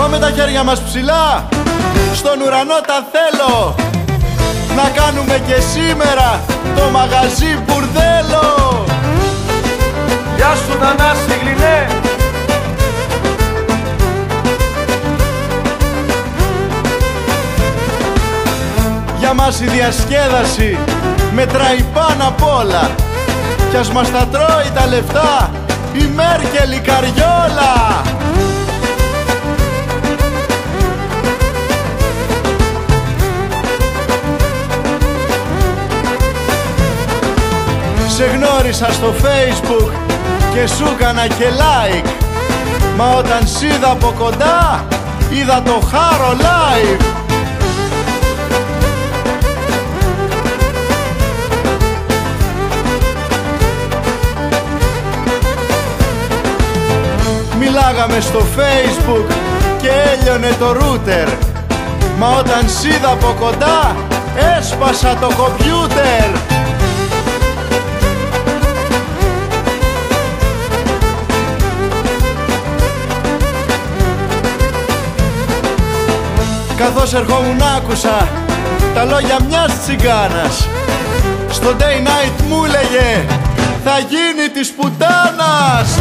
Πάμε τα χέρια μας ψηλά, στον ουρανό τα θέλω. Να κάνουμε και σήμερα το μαγαζί μπουρδέλο. Γεια σου Θανάση Γλυνέ. Για μας η διασκέδαση μετράει πάνω απ' όλα. Κι ας μας τα τρώει τα λεφτά η Μέρκελ η Καριόλα. Σε γνώρισα στο Facebook και σου έκανα και like. Μα όταν σ' είδα από κοντά, είδα το Χάρο live. Μιλάγαμε στο Facebook και έλειωνε το ρούτερ. Μα όταν σ' είδα από κοντά, έσπασα το κομπιούτερ. Καθώς ερχόμουν άκουσα τα λόγια μιας τσιγκάνας. Στο day night μου λέγε θα γίνει της πουτάνας.